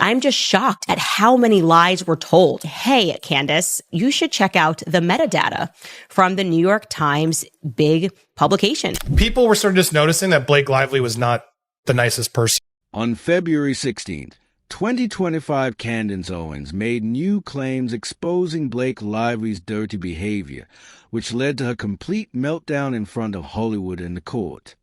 I'm just shocked at how many lies were told. Hey, Candace, you should check out the metadata from the New York Times big publication. People were sort of just noticing that Blake Lively was not the nicest person. On February 16th, 2025, Candace Owens made new claims exposing Blake Lively's dirty behavior, which led to her complete meltdown in front of Hollywood and the court.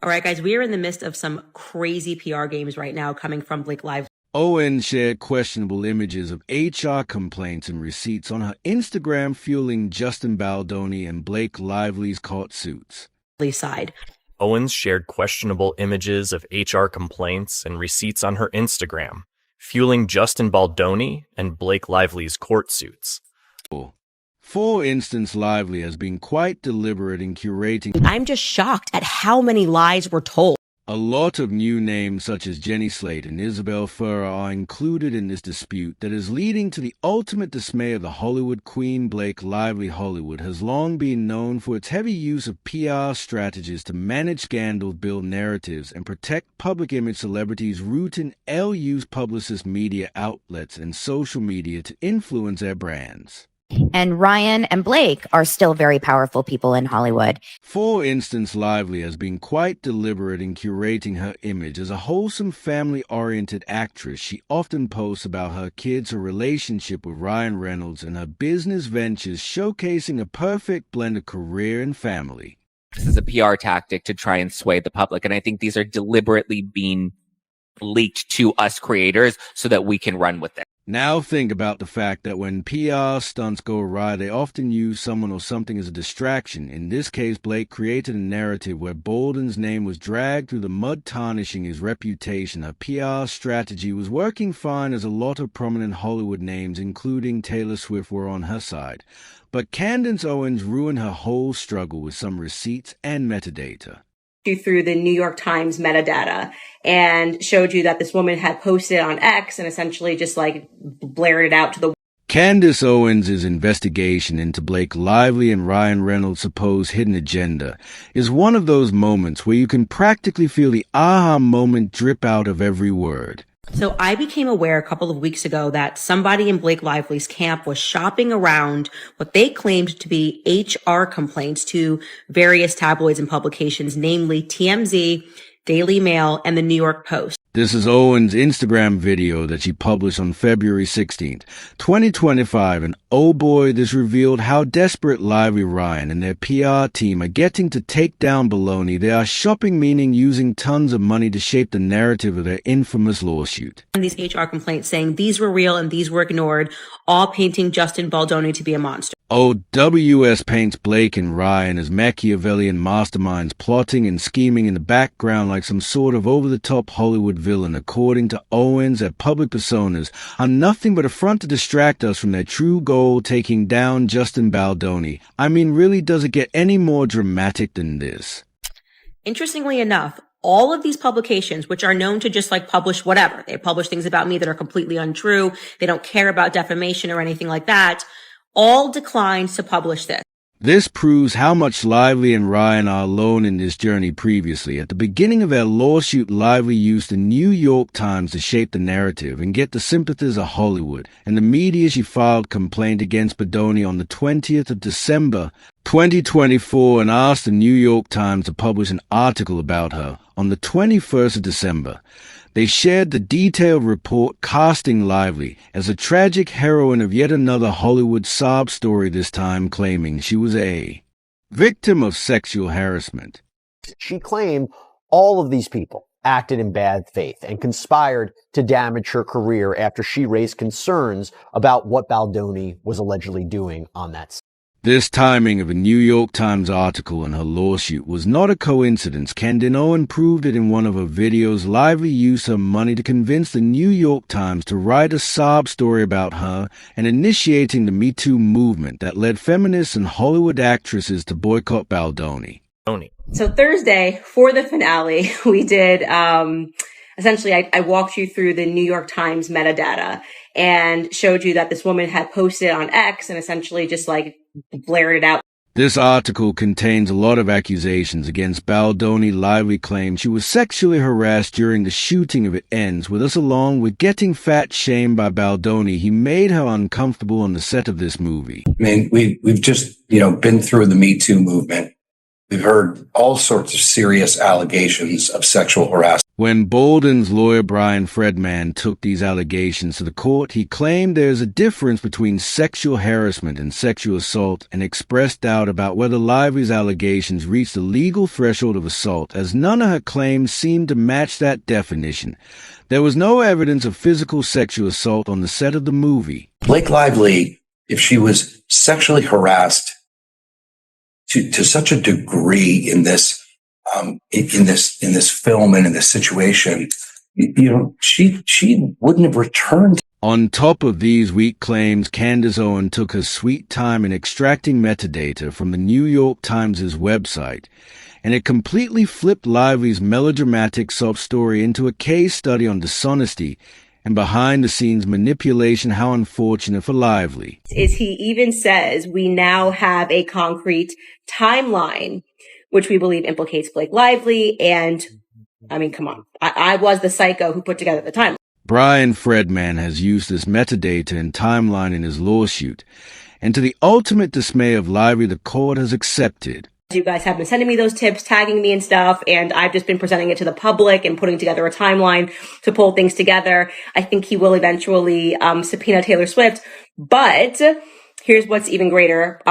All right, guys, we are in the midst of some crazy PR games right now coming from Blake Lively. Owens shared questionable images of HR complaints and receipts on her Instagram, fueling Justin Baldoni and Blake Lively's court suits. Side. Owens shared questionable images of HR complaints and receipts on her Instagram, fueling Justin Baldoni and Blake Lively's court suits. For instance, Lively has been quite deliberate in curating. I'm just shocked at how many lies were told. A lot of new names such as Jenny Slate and Isabel Ferrer are included in this dispute that is leading to the ultimate dismay of the Hollywood queen. Blake Lively Hollywood has long been known for its heavy use of PR strategies to manage scandals, build narratives, and protect public image. Celebrities root in use publicist media outlets and social media to influence their brands. And Ryan and Blake are still very powerful people in Hollywood. For instance, Lively has been quite deliberate in curating her image as a wholesome, family-oriented actress. She often posts about her kids, her relationship with Ryan Reynolds, and her business ventures, showcasing a perfect blend of career and family. This is a PR tactic to try and sway the public, and I think these are deliberately being leaked to us creators so that we can run with it. Now think about the fact that when PR stunts go awry, they often use someone or something as a distraction. In this case, Blake created a narrative where Bolden's name was dragged through the mud, tarnishing his reputation. Her PR strategy was working fine as a lot of prominent Hollywood names, including Taylor Swift, were on her side. But Candace Owens ruined her whole struggle with some receipts and metadata. Through the New York Times metadata and showed you that this woman had posted on X and essentially just like blared it out to the Candace Owens' investigation into Blake Lively and Ryan Reynolds' supposed hidden agenda is one of those moments where you can practically feel the aha moment drip out of every word. So I became aware a couple of weeks ago that somebody in Blake Lively's camp was shopping around what they claimed to be HR complaints to various tabloids and publications, namely TMZ, Daily Mail, and the New York Post. This is Owens' Instagram video that she published on February 16th, 2025, and oh boy, this revealed how desperate Lively, Ryan, and their PR team are getting to take down Baloney. They are shopping, meaning using tons of money to shape the narrative of their infamous lawsuit. And these HR complaints saying these were real and these were ignored, all painting Justin Baldoni to be a monster. OWS paints Blake and Ryan as Machiavellian masterminds plotting and scheming in the background like some sort of over-the-top Hollywood villain. According to Owens, their public personas are nothing but a front to distract us from their true goal, taking down Justin Baldoni. I mean, really, does it get any more dramatic than this? Interestingly enough, all of these publications, which are known to just like publish whatever, they publish things about me that are completely untrue, they don't care about defamation or anything like that, all declined to publish this. This proves how much Lively and Ryan are alone in this journey. Previously, at the beginning of their lawsuit, Lively used the New York Times to shape the narrative and get the sympathies of Hollywood and the media. She filed complaint against Baldoni on the 20th of December, 2024, and asked the New York Times to publish an article about her on the 21st of December. They shared the detailed report, casting Lively as a tragic heroine of yet another Hollywood sob story, this time claiming she was a victim of sexual harassment. She claimed all of these people acted in bad faith and conspired to damage her career after she raised concerns about what Baldoni was allegedly doing on that set. This timing of a New York Times article in her lawsuit was not a coincidence. Candace Owens proved it in one of her videos. Lively used her money to convince the New York Times to write a sob story about her and initiating the Me Too movement that led feminists and Hollywood actresses to boycott Baldoni. So Thursday, for the finale, we did, essentially, I walked you through the New York Times metadata and showed you that this woman had posted on X and essentially just like blared it out. This article contains a lot of accusations against Baldoni. Lively claims she was sexually harassed during the shooting of It Ends With Us, along with getting fat shamed by Baldoni. He made her uncomfortable on the set of this movie. I mean, we've just, been through the Me Too movement. We've heard all sorts of serious allegations of sexual harassment. When Bolden's lawyer Brian Fredman took these allegations to the court, he claimed there is a difference between sexual harassment and sexual assault, and expressed doubt about whether Lively's allegations reached the legal threshold of assault, as none of her claims seemed to match that definition. There was no evidence of physical sexual assault on the set of the movie. Blake Lively, if she was sexually harassed to such a degree in this film and in this situation, she wouldn't have returned. On top of these weak claims, Candace Owens took her sweet time in extracting metadata from the New York Times' website, and it completely flipped Lively's melodramatic sob story into a case study on dishonesty and behind-the-scenes manipulation. How unfortunate for Lively. Is he even says we now have a concrete timeline, which we believe implicates Blake Lively. And I mean, come on. I was the psycho who put together the timeline. Brian Fredman has used this metadata and timeline in his lawsuit, and to the ultimate dismay of Lively, the court has accepted. You guys have been sending me those tips, tagging me and stuff, and I've just been presenting it to the public and putting together a timeline to pull things together. I think he will eventually subpoena Taylor Swift, but here's what's even greater.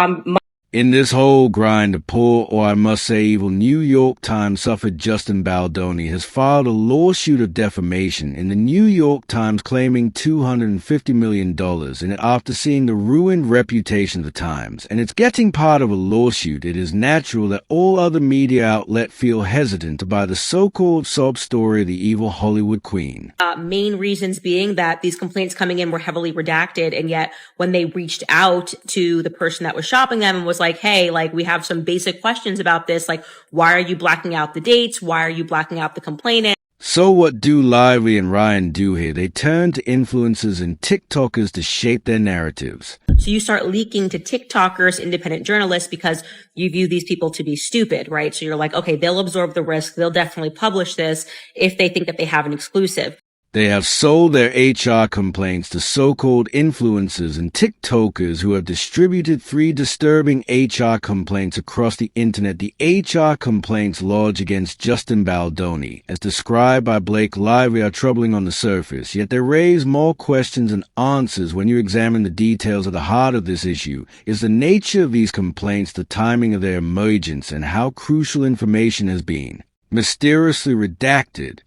In this whole grind, the poor, or I must say evil, New York Times suffered Justin Baldoni has filed a lawsuit of defamation in the New York Times, claiming $250 million in it after seeing the ruined reputation of the Times. And it's getting part of a lawsuit. It is natural that all other media outlets feel hesitant to buy the so-called sob story of the evil Hollywood queen. Main reasons being that these complaints coming in were heavily redacted, and yet when they reached out to the person that was shopping them and was like, hey, like, we have some basic questions about this. Like, why are you blacking out the dates? Why are you blacking out the complainant? So what do Lively and Ryan do here? They turn to influencers and TikTokers to shape their narratives. So you start leaking to TikTokers, independent journalists, because you view these people to be stupid, right? So you're like, okay, they'll absorb the risk. They'll definitely publish this if they think that they have an exclusive. They have sold their HR complaints to so-called influencers and TikTokers who have distributed 3 disturbing HR complaints across the internet. The HR complaints lodged against Justin Baldoni, as described by Blake Lively, are troubling on the surface, yet they raise more questions than answers when you examine the details. At the heart of this issue is the nature of these complaints, the timing of their emergence, and how crucial information has been mysteriously redacted.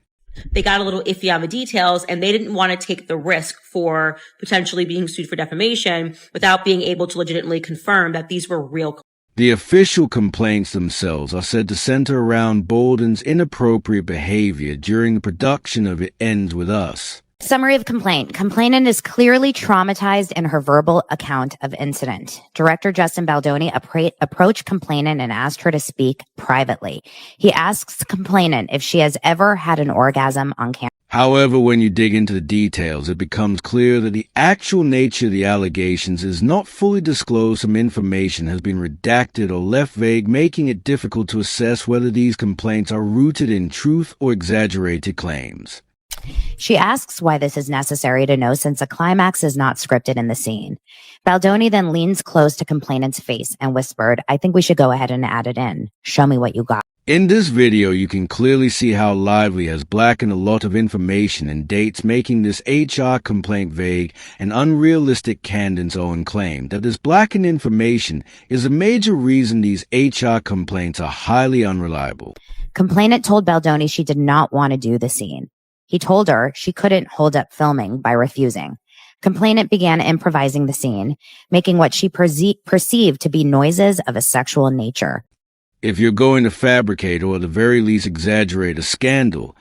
They got a little iffy on the details, and they didn't want to take the risk for potentially being sued for defamation without being able to legitimately confirm that these were real. The official complaints themselves are said to center around Bolden's inappropriate behavior during the production of It Ends With Us. Summary of complaint. Complainant is clearly traumatized in her verbal account of incident. Director Justin Baldoni approached complainant and asked her to speak privately. He asks complainant if she has ever had an orgasm on camera. However, when you dig into the details, it becomes clear that the actual nature of the allegations is not fully disclosed. Some information has been redacted or left vague, making it difficult to assess whether these complaints are rooted in truth or exaggerated claims. She asks why this is necessary to know, since a climax is not scripted in the scene. Baldoni then leans close to complainant's face and whispered, I think we should go ahead and add it in. Show me what you got. In this video, you can clearly see how Lively has blackened a lot of information and dates, making this HR complaint vague and unrealistic. Candace Owens claimed that this blackened information is a major reason these HR complaints are highly unreliable. Complainant told Baldoni she did not want to do the scene. He told her she couldn't hold up filming by refusing. Complainant began improvising the scene, making what she perceived to be noises of a sexual nature. If you're going to fabricate or at the very least exaggerate a scandal,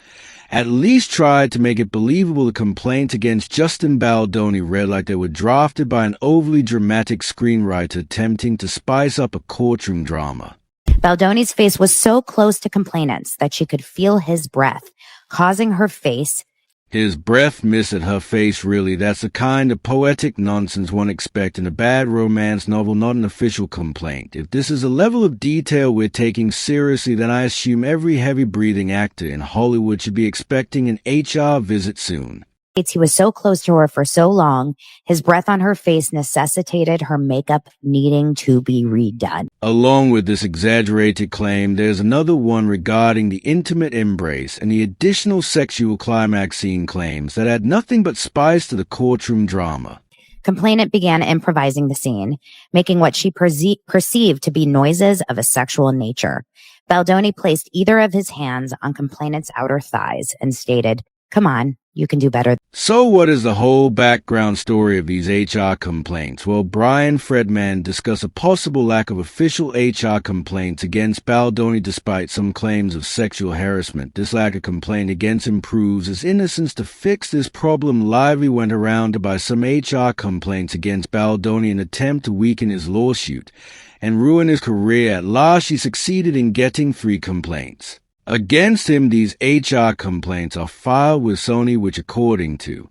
at least try to make it believable. The complaints against Justin Baldoni read like they were drafted by an overly dramatic screenwriter attempting to spice up a courtroom drama. Baldoni's face was so close to complainant's that she could feel his breath, causing her face His breath missed at her face, really. That's the kind of poetic nonsense one expects in a bad romance novel, not an official complaint. If this is a level of detail we're taking seriously, then I assume every heavy-breathing actor in Hollywood should be expecting an HR visit soon. He was so close to her for so long, his breath on her face necessitated her makeup needing to be redone. Along with this exaggerated claim, there's another one regarding the intimate embrace and the additional sexual climax scene claims that add nothing but spice to the courtroom drama. Complainant began improvising the scene, making what she perceived to be noises of a sexual nature. Baldoni placed either of his hands on complainant's outer thighs and stated, "Come on, you can do better." So what is the whole background story of these HR complaints? Well, Brian Fredman discussed a possible lack of official HR complaints against Baldoni despite some claims of sexual harassment. This lack of complaint against him proves his innocence. To fix this problem, Lively went around to buy some HR complaints against Baldoni in an attempt to weaken his lawsuit and ruin his career. At last, she succeeded in getting 3 complaints against him. These HR complaints are filed with Sony, which according to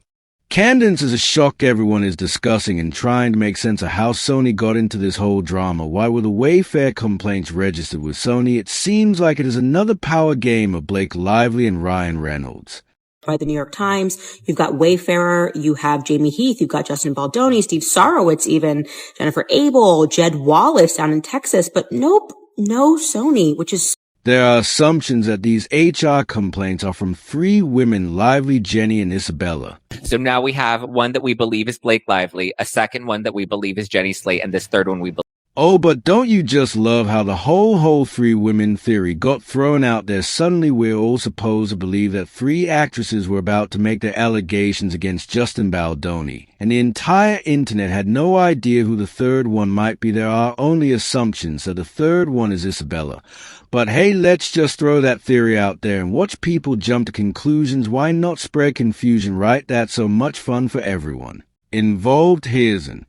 Candace is a shock everyone is discussing and trying to make sense of how Sony got into this whole drama. Why were the Wayfair complaints registered with Sony? It seems like it is another power game of Blake Lively and Ryan Reynolds. By the New York Times, you've got Wayfarer, you have Jamie Heath, you've got Justin Baldoni, Steve Sarowitz, even Jennifer Abel, Jed Wallace down in Texas, but nope, no Sony, which is... There are assumptions that these HR complaints are from 3 women, Lively, Jenny, and Isabella. So now we have one that we believe is Blake Lively, a second one that we believe is Jenny Slate, and this third one we believe. Oh, but don't you just love how the whole 3 women theory got thrown out there? Suddenly we're all supposed to believe that 3 actresses were about to make their allegations against Justin Baldoni, and the entire internet had no idea who the third one might be. There are only assumptions that the third one is Isabella. But hey, let's just throw that theory out there and watch people jump to conclusions. Why not spread confusion, right? That's so much fun for everyone involved. Here's an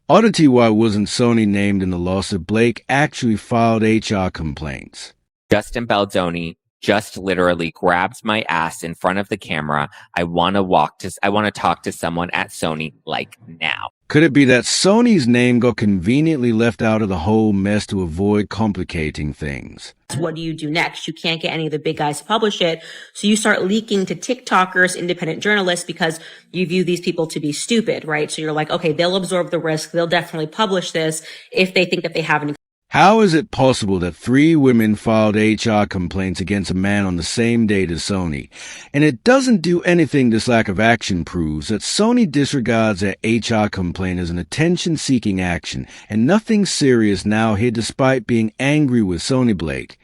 oddity. Why wasn't Sony named in the lawsuit? Blake actually filed HR complaints. Justin Baldoni just literally grabs my ass in front of the camera. I want to talk to someone at Sony like now. Could it be that Sony's name got conveniently left out of the whole mess to avoid complicating things? What do you do next? You can't get any of the big guys to publish it. So you start leaking to TikTokers, independent journalists, because you view these people to be stupid, right? So you're like, okay, they'll absorb the risk. They'll definitely publish this if they think that they have any. How is it possible that 3 women filed HR complaints against a man on the same date as Sony? And it doesn't do anything. This lack of action proves that Sony disregards their HR complaint as an attention-seeking action, and nothing serious now here despite being angry with Sony. Blake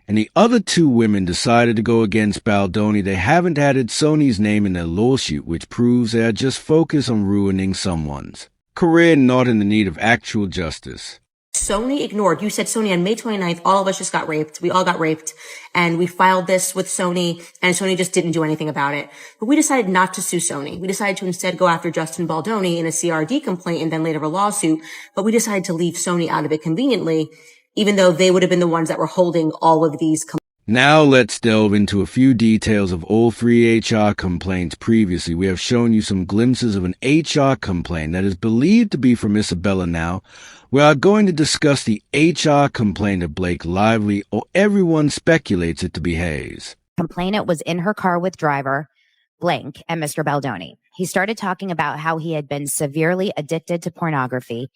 and the other 2 women decided to go against Baldoni. They haven't added Sony's name in their lawsuit, which proves they are just focused on ruining someone's career, not in the need of actual justice. Sony ignored. You said Sony on May 29th, all of us just got raped. We all got raped. And we filed this with Sony, and Sony just didn't do anything about it. But we decided not to sue Sony. We decided to instead go after Justin Baldoni in a CRD complaint and then later a lawsuit. But we decided to leave Sony out of it conveniently, even though they would have been the ones that were holding all of these complaints. Now let's delve into a few details of all 3 HR complaints. Previously, we have shown you some glimpses of an HR complaint that is believed to be from Isabella. Now, we are going to discuss the HR complaint of Blake Lively, or everyone speculates it to be Hayes. Complainant was in her car with driver blank and Mr. Baldoni. He started talking about how he had been severely addicted to pornography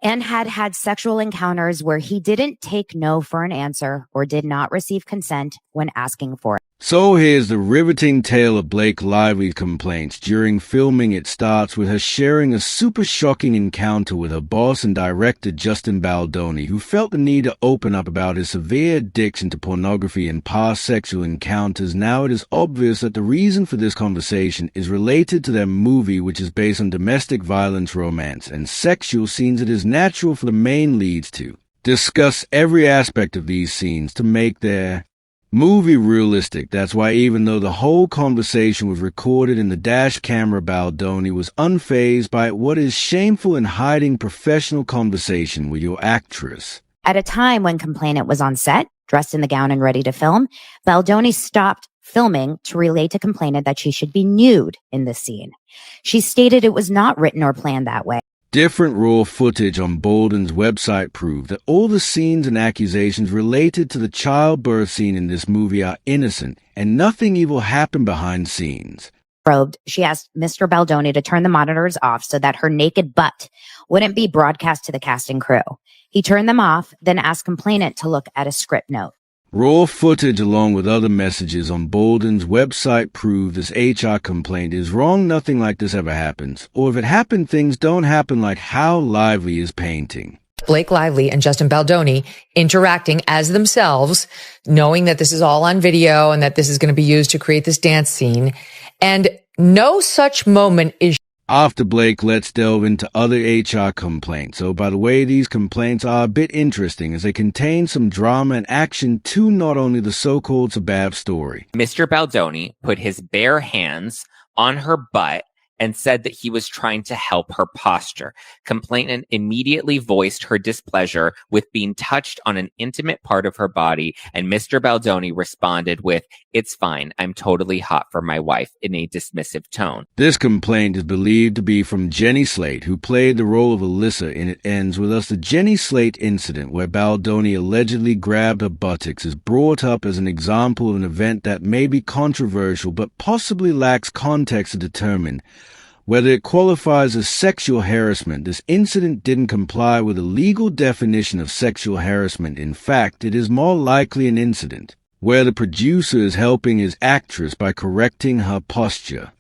and had sexual encounters where he didn't take no for an answer or did not receive consent when asking for it. So here's the riveting tale of Blake Lively's complaints. During filming, it starts with her sharing a super shocking encounter with her boss and director Justin Baldoni, who felt the need to open up about his severe addiction to pornography and past sexual encounters. Now it is obvious that the reason for this conversation is related to their movie, which is based on domestic violence, romance, and sexual scenes. It is natural for the main leads to discuss every aspect of these scenes to make their movie realistic. That's why even though the whole conversation was recorded in the dash camera, Baldoni was unfazed by it. What is shameful in hiding professional conversation with your actress? At a time when complainant was on set, dressed in the gown and ready to film, Baldoni stopped filming to relay to complainant that she should be nude in the scene. She stated it was not written or planned that way. Different raw footage on Bolden's website proved that all the scenes and accusations related to the childbirth scene in this movie are innocent, and nothing evil happened behind scenes. Probed, she asked Mr. Baldoni to turn the monitors off so that her naked butt wouldn't be broadcast to the cast and crew. He turned them off, then asked complainant to look at a script note. Raw footage along with other messages on Bolden's website prove this HR complaint is wrong. Nothing like this ever happens. Or if it happened, things don't happen like how Lively is painting. Blake Lively and Justin Baldoni interacting as themselves, knowing that this is all on video and that this is going to be used to create this dance scene. And no such moment is. After Blake, let's delve into other HR complaints. Oh, by the way, these complaints are a bit interesting as they contain some drama and action to not only the so-called Celeb story. Mr. Baldoni put his bare hands on her butt and said that he was trying to help her posture. Complainant immediately voiced her displeasure with being touched on an intimate part of her body, and Mr. Baldoni responded with, "It's fine, I'm totally hot for my wife," in a dismissive tone. This complaint is believed to be from Jenny Slate, who played the role of Alyssa in It Ends With Us. The Jenny Slate incident, where Baldoni allegedly grabbed her buttocks, is brought up as an example of an event that may be controversial but possibly lacks context to determine whether it qualifies as sexual harassment. This incident didn't comply with the legal definition of sexual harassment. In fact, it is more likely an incident where the producer is helping his actress by correcting her posture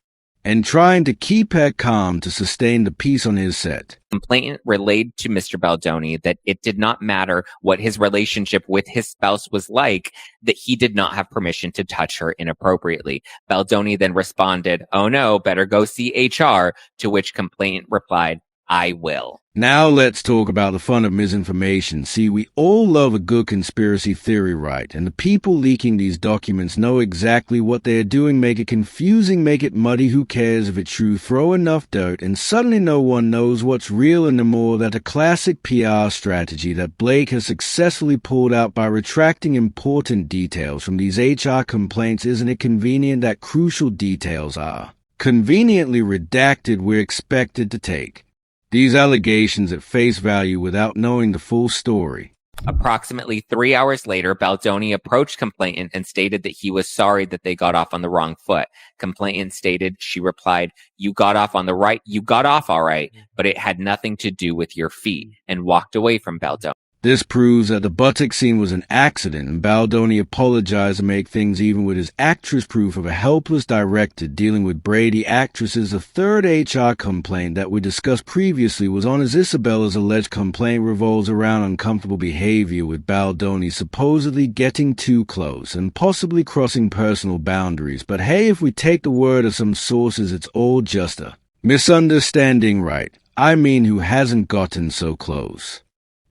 and trying to keep her calm to sustain the peace on his set. Complainant relayed to Mr. Baldoni that it did not matter what his relationship with his spouse was like, that he did not have permission to touch her inappropriately. Baldoni then responded, "Oh no, better go see HR," to which complainant replied, "I will." Now let's talk about the fun of misinformation. See, we all love a good conspiracy theory, right? And the people leaking these documents know exactly what they're doing. Make it confusing, make it muddy. Who cares if it's true? Throw enough dirt and suddenly no one knows what's real anymore. That's a classic PR strategy that Blake has successfully pulled out by retracting important details from these HR complaints. Isn't it convenient that crucial details are conveniently redacted? We're expected to take these allegations at face value without knowing the full story. Approximately 3 hours later, Baldoni approached complainant and stated that he was sorry that they got off on the wrong foot. Complainant stated, she replied, "You got off on the right, you got off all right, but it had nothing to do with your feet," and walked away from Baldoni. This proves that the buttock scene was an accident, and Baldoni apologized to make things even with his actress proof of a helpless director dealing with Brady actresses. The third HR complaint that we discussed previously was on as Isabella's alleged complaint revolves around uncomfortable behavior with Baldoni supposedly getting too close and possibly crossing personal boundaries. But hey, if we take the word of some sources, it's all just a misunderstanding, right? I mean, who hasn't gotten so close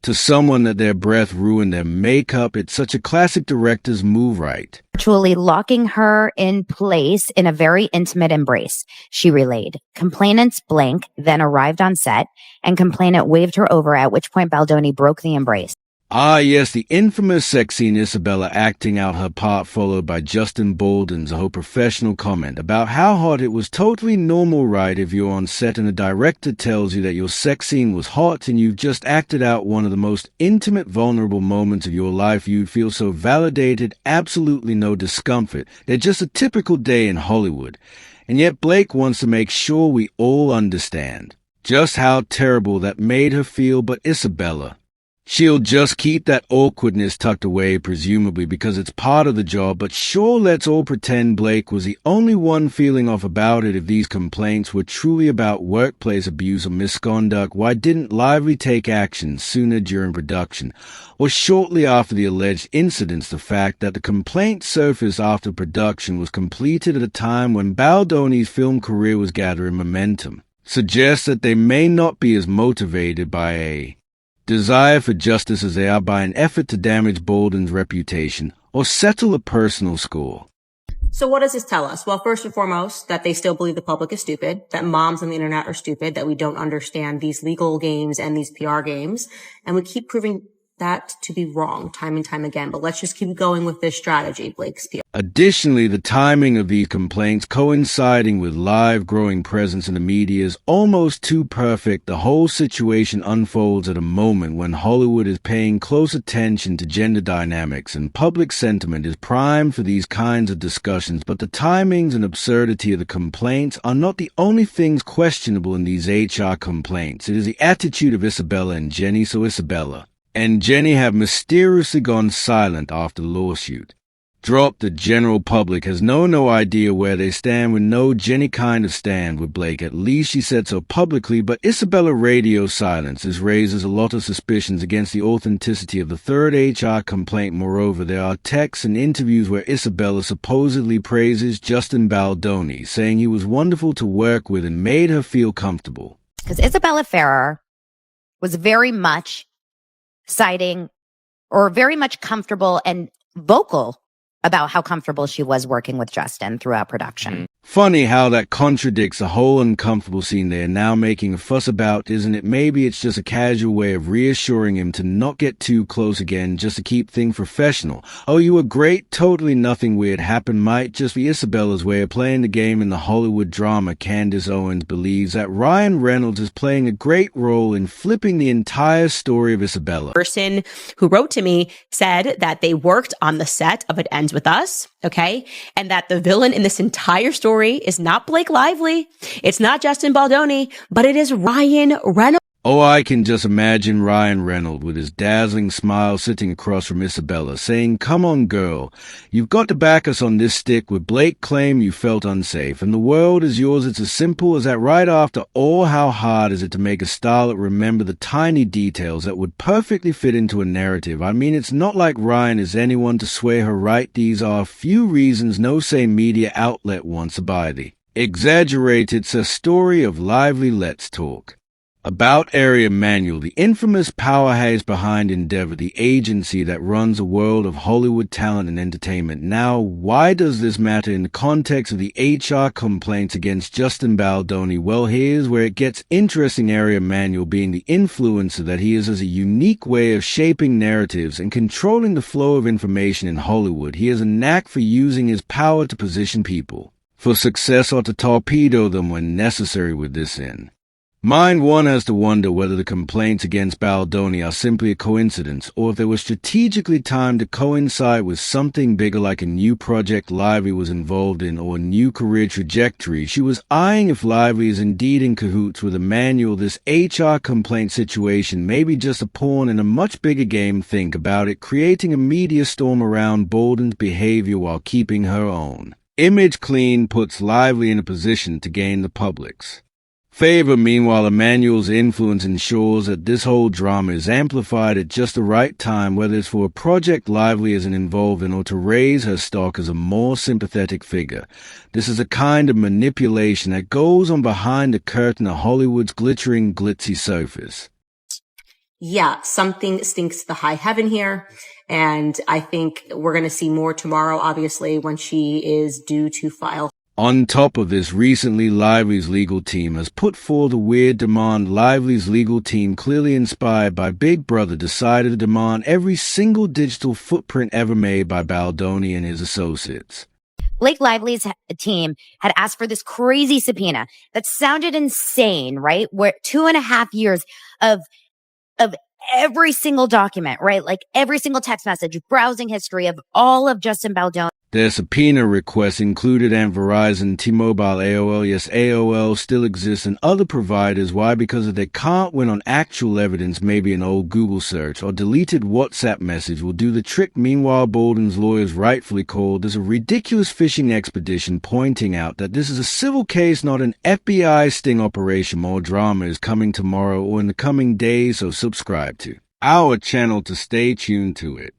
to someone that their breath ruined their makeup? It's such a classic director's move, right? Virtually locking her in place in a very intimate embrace, she relayed. Complainant's blank then arrived on set, and complainant waved her over, at which point Baldoni broke the embrace. Ah, yes, the infamous sex scene, Isabella acting out her part, followed by Justin Bolden's whole professional comment about how hot it was. Totally normal, right? If you're on set and a director tells you that your sex scene was hot and you've just acted out one of the most intimate, vulnerable moments of your life, you'd feel so validated, absolutely no discomfort. They're just a typical day in Hollywood. And yet Blake wants to make sure we all understand just how terrible that made her feel. But Isabella, she'll just keep that awkwardness tucked away, presumably because it's part of the job. But sure, let's all pretend Blake was the only one feeling off about it. If these complaints were truly about workplace abuse or misconduct, why didn't Lively take action sooner during production or shortly after the alleged incidents? The fact that the complaint surfaced after production was completed at a time when Baldoni's film career was gathering momentum suggests that they may not be as motivated by a desire for justice as they are by an effort to damage Bolden's reputation or settle a personal score. So what does this tell us? Well, first and foremost, that they still believe the public is stupid, that moms on the internet are stupid, that we don't understand these legal games and these PR games. And we keep proving that to be wrong time and time again. But let's just keep going with this strategy, Blake's PR. Additionally, the timing of these complaints coinciding with live growing presence in the media is almost too perfect. The whole situation unfolds at a moment when Hollywood is paying close attention to gender dynamics and public sentiment is primed for these kinds of discussions. But the timings and absurdity of the complaints are not the only things questionable in these HR complaints. It is the attitude of Isabella and Jenny. So Isabella and Jenny have mysteriously gone silent after the lawsuit. Drop. The general public has no idea where they stand with no Jenny kind of stand with Blake. At least she said so publicly, but Isabella radio silence raises a lot of suspicions against the authenticity of the third HR complaint. Moreover, there are texts and interviews where Isabella supposedly praises Justin Baldoni, saying he was wonderful to work with and made her feel comfortable. Because Isabella Ferrer was very much citing or very much comfortable and vocal about how comfortable she was working with Justin throughout production. Funny how that contradicts the whole uncomfortable scene they are now making a fuss about, isn't it? Maybe it's just a casual way of reassuring him to not get too close again, just to keep things professional. Oh, you were great, totally nothing weird happened might just be Isabella's way of playing the game in the Hollywood drama. Candace Owens believes that Ryan Reynolds is playing a great role in flipping the entire story of Isabella. Person who wrote to me said that they worked on the set of It Ends With Us, okay? And that the villain in this entire story is not Blake Lively, it's not Justin Baldoni, but it is Ryan Reynolds. Oh, I can just imagine Ryan Reynolds with his dazzling smile sitting across from Isabella, saying, "Come on, girl, you've got to back us on this stick." With Blake claim you felt unsafe, and the world is yours. It's as simple as that. Right after all, how hard is it to make a starlet remember the tiny details that would perfectly fit into a narrative? I mean, it's not like Ryan is anyone to sway her right. These are a few reasons no sane media outlet wants to buy the exaggerated. It's a story of lively let's talk. About Area Manual, the infamous powerhouse behind Endeavor, the agency that runs a world of Hollywood talent and entertainment. Now, why does this matter in the context of the HR complaints against Justin Baldoni? Well, here's where it gets interesting. Area Manual, being the influencer that he is, has a unique way of shaping narratives and controlling the flow of information in Hollywood. He has a knack for using his power to position people for success or to torpedo them when necessary. With this in mind, one has to wonder whether the complaints against Baldoni are simply a coincidence, or if they were strategically timed to coincide with something bigger, like a new project Lively was involved in or a new career trajectory she was eyeing. If Lively is indeed in cahoots with Emmanuel, this HR complaint situation may be just a pawn in a much bigger game. Think about it, creating a media storm around Bolden's behavior while keeping her own image clean puts Lively in a position to gain the public's favor. Meanwhile, Emmanuel's influence ensures that this whole drama is amplified at just the right time, whether it's for a project Lively isn't involved in or to raise her stock as a more sympathetic figure. This is a kind of manipulation that goes on behind the curtain of Hollywood's glittering, glitzy surface. Yeah, something stinks to high heaven here. And I think we're going to see more tomorrow, obviously, when she is due to file. On top of this, recently Lively's legal team has put forth a weird demand. Lively's legal team, clearly inspired by Big Brother, decided to demand every single digital footprint ever made by Baldoni and his associates. Blake Lively's team had asked for this crazy subpoena that sounded insane, right? Where 2.5 years of every single document, right? Like every single text message, browsing history of all of Justin Baldoni. Their subpoena requests included and Verizon, T-Mobile, AOL. Yes, AOL still exists, and other providers. Why? Because if they can't win on actual evidence, maybe an old Google search or deleted WhatsApp message will do the trick. Meanwhile, Bolden's lawyers rightfully called this a ridiculous fishing expedition, pointing out that this is a civil case, not an FBI sting operation. More drama is coming tomorrow or in the coming days, so subscribe to our channel to stay tuned to it.